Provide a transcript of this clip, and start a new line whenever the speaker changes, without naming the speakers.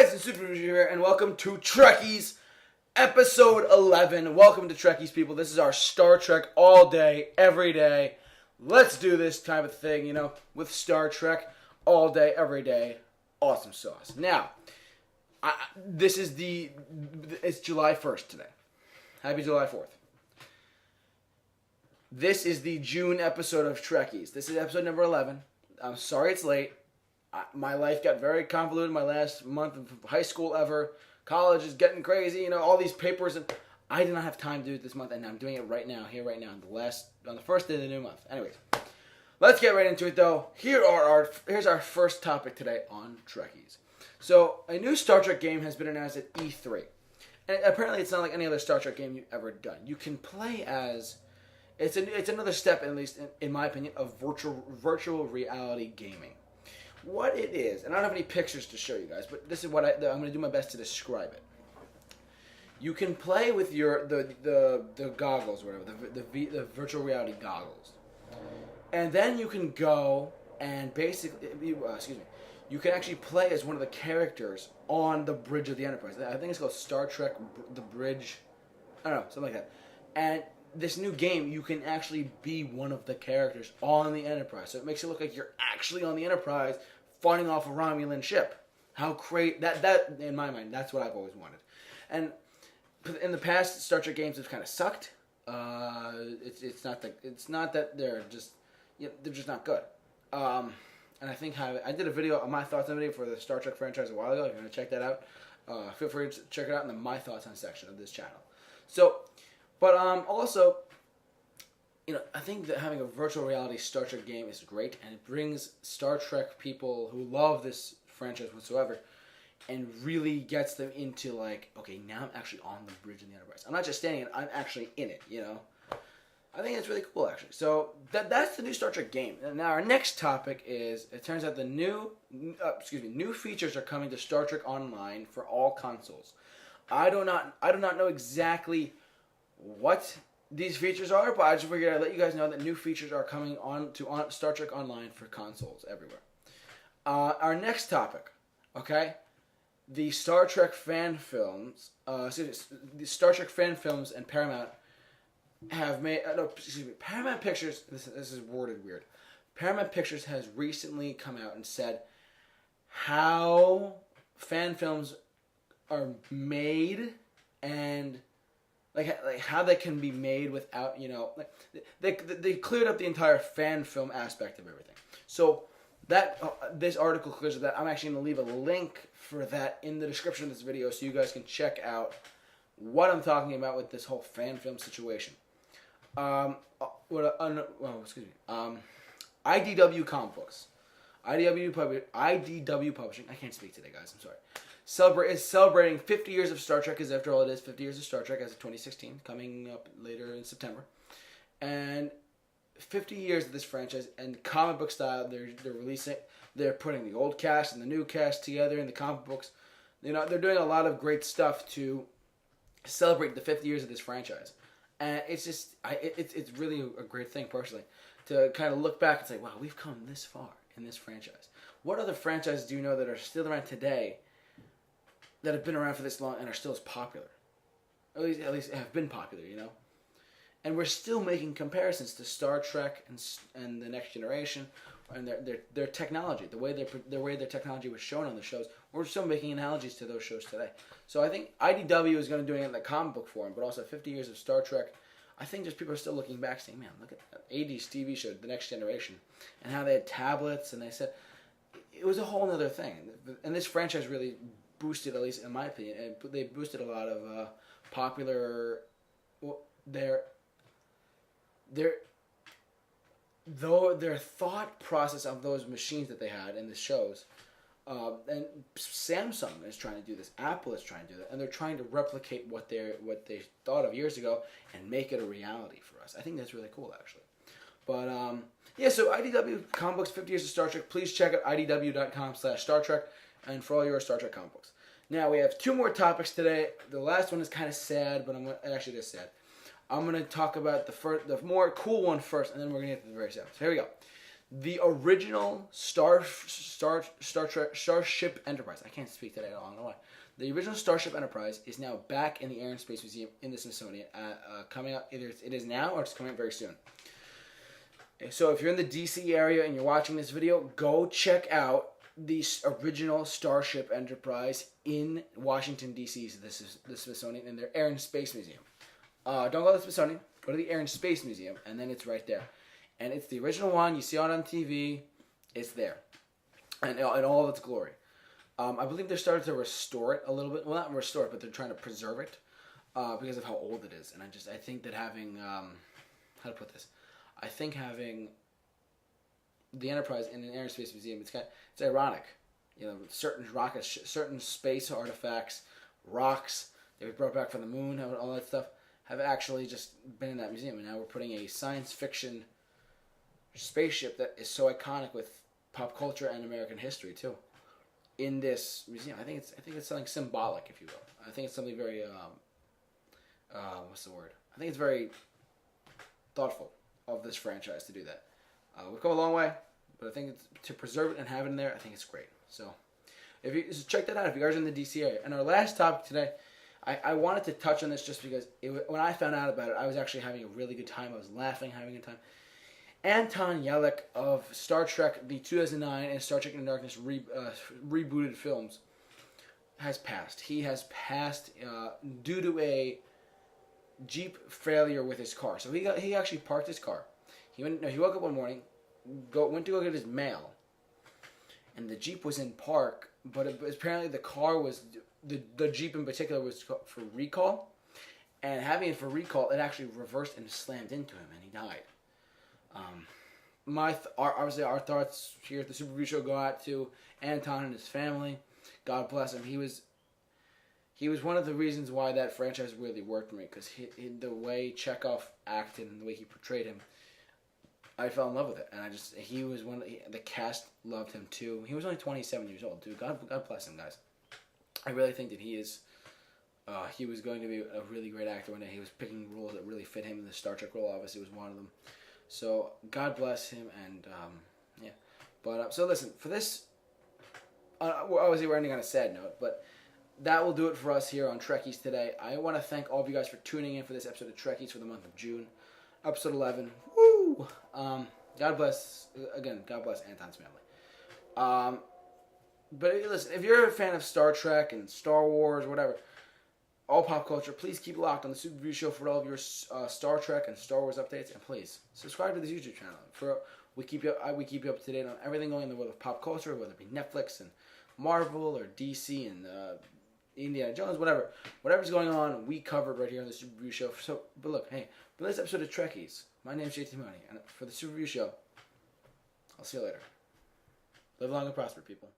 guys, it's TheSuperReviewShow here, and welcome to Trekkies, episode 11. Welcome to Trekkies, people. This is our Star Trek all day, every day. Let's do this type of thing, you know, with Star Trek all day, every day. Awesome sauce. Now, it's July 1st today. Happy July 4th. This is the June episode of Trekkies. This is episode number 11. I'm sorry it's late. My life got very convoluted my last month of high school ever. College is getting crazy, you know, all these papers, and I did not have time to do it this month, and I'm doing it right now, on the first day of the new month. Anyways, let's get right into it though. Here's our first topic today on Trekkies. So, a new Star Trek game has been announced at E3. And apparently it's not like any other Star Trek game you've ever done. You can play as it's another step, at least in my opinion, of virtual reality gaming. What it is, and I don't have any pictures to show you guys, but this is what I'm going to do my best to describe it. You can play with the goggles, or whatever, the virtual reality goggles, and then you can go and basically, you can actually play as one of the characters on the bridge of the Enterprise. I think it's called Star Trek: The Bridge. I don't know, something like that. And this new game, you can actually be one of the characters on the Enterprise. So it makes it look like you're actually on the Enterprise fighting off a Romulan ship. How great that in my mind, that's what I've always wanted. And in the past, Star Trek games have kind of sucked. It's not that they're just not good. And I think I did a video, my thoughts on a video for the Star Trek franchise a while ago. If you want to check that out, feel free to check it out in the My Thoughts on section of this channel. So, but also, you know, I think that having a virtual reality Star Trek game is great, and it brings Star Trek people who love this franchise whatsoever, and really gets them into like, okay, now I'm actually on the bridge of the Enterprise. I'm not just standing in it, I'm actually in it, you know. I think it's really cool, actually. So that's the new Star Trek game. And now our next topic is, it turns out the new features are coming to Star Trek Online for all consoles. I do not know exactly what these features are, but I just figured I'd let you guys know that new features are coming on Star Trek Online for consoles everywhere. Our next topic, okay, the Star Trek fan films. The Star Trek fan films and Paramount have made. Paramount Pictures. This is worded weird. Paramount Pictures has recently come out and said how fan films are made and like how they can be made without, you know, like they cleared up the entire fan film aspect of everything. So that this article clears up that. I'm actually going to leave a link for that in the description of this video so you guys can check out what I'm talking about with this whole fan film situation. IDW comic books. IDW Publishing. I can't speak today, guys. I'm sorry. Is celebrating 50 years of Star Trek, because after all it is 50 years of Star Trek as of 2016, coming up later in September. And 50 years of this franchise, and comic book style, they're putting the old cast and the new cast together in the comic books. You know, they're doing a lot of great stuff to celebrate the 50 years of this franchise. And it's just, it's really a great thing, personally, to kind of look back and say, wow, we've come this far in this franchise. What other franchises do you know that are still around today that have been around for this long and are still as popular? At least have been popular, you know? And we're still making comparisons to Star Trek and The Next Generation and their technology, the way their technology was shown on the shows. We're still making analogies to those shows today. So I think IDW is going to doing it in the comic book form, but also 50 years of Star Trek. I think just people are still looking back saying, man, look at that 80s TV show, The Next Generation, and how they had tablets, and they said it was a whole other thing. And this franchise really boosted, at least in my opinion, they boosted a lot of popular, their thought process of those machines that they had in the shows. And Samsung is trying to do this. Apple is trying to do that, and they're trying to replicate what they thought of years ago and make it a reality for us. I think that's really cool, actually. But yeah, so IDW comic books, 50 years of Star Trek. Please check out idw.com/Star Trek, and for all your Star Trek comic books. Now we have two more topics today. The last one is kind of sad, but actually it is sad. I'm going to talk about the more cool one first, and then we're going to get to the very sad. So here we go. The original Starship Enterprise. I can't speak today. I don't know why. The original Starship Enterprise is now back in the Air and Space Museum in the Smithsonian. Coming out, either it is now or it's coming out very soon. So if you're in the DC area and you're watching this video, go check out the original Starship Enterprise in Washington, D.C. So this is the Smithsonian in their Air and Space Museum. Don't go to the Smithsonian. Go to the Air and Space Museum, and then it's right there. And it's the original one. You see it on TV. It's there. And in all of its glory. I believe they're starting to restore it a little bit. Well, not restore it, but they're trying to preserve it because of how old it is. And I think that having, how to put this? I think having the Enterprise in an Air and Space Museum, it's ironic. You know, certain rockets, certain space artifacts, rocks that we brought back from the moon, all that stuff, have actually just been in that museum. And now we're putting a science fiction spaceship that is so iconic with pop culture and American history too in this museum. I think it's something symbolic, if you will. I think it's something very what's the word? I think it's very thoughtful of this franchise to do that. We've come a long way, but I think to preserve it and have it in there, I think it's great. So check that out if you guys are in the DC area. And our last topic today, I wanted to touch on this just because when I found out about it, I was actually having a really good time. I was laughing, having a good time. Anton Yelchin of Star Trek, the 2009 and Star Trek Into Darkness rebooted films, has passed. He has passed due to a Jeep failure with his car. So he actually parked his car. He woke up one morning, went to go get his mail, and the Jeep was in park. But apparently the car was the Jeep in particular was for recall, and having it for recall, it actually reversed and slammed into him, and he died. Obviously our thoughts here at the Super Review Show go out to Anton and his family. God bless him. He was one of the reasons why that franchise really worked for me, because the way Chekhov acted and the way he portrayed him, I fell in love with it, and he was the cast loved him too. He was only 27 years old, dude. God bless him, guys. I really think that he was going to be a really great actor one day. He was picking roles that really fit him, and the Star Trek role obviously was one of them. So God bless him, and yeah. But so listen, for this, obviously we're ending on a sad note, but that will do it for us here on Trekkies today. I want to thank all of you guys for tuning in for this episode of Trekkies for the month of June, episode 11. Woo! God bless Anton's family. But listen, if you're a fan of Star Trek and Star Wars, whatever, all pop culture, please keep locked on the Super Review Show for all of your Star Trek and Star Wars updates, and please subscribe to this YouTube channel. We keep you up to date on everything going in the world of pop culture, whether it be Netflix and Marvel or DC and Indiana Jones, whatever's going on, we covered right here on the Super Review Show. But look, hey, for this episode of Trekkies, my name's JT Money, and for the Super Review Show, I'll see you later. Live long and prosper, people.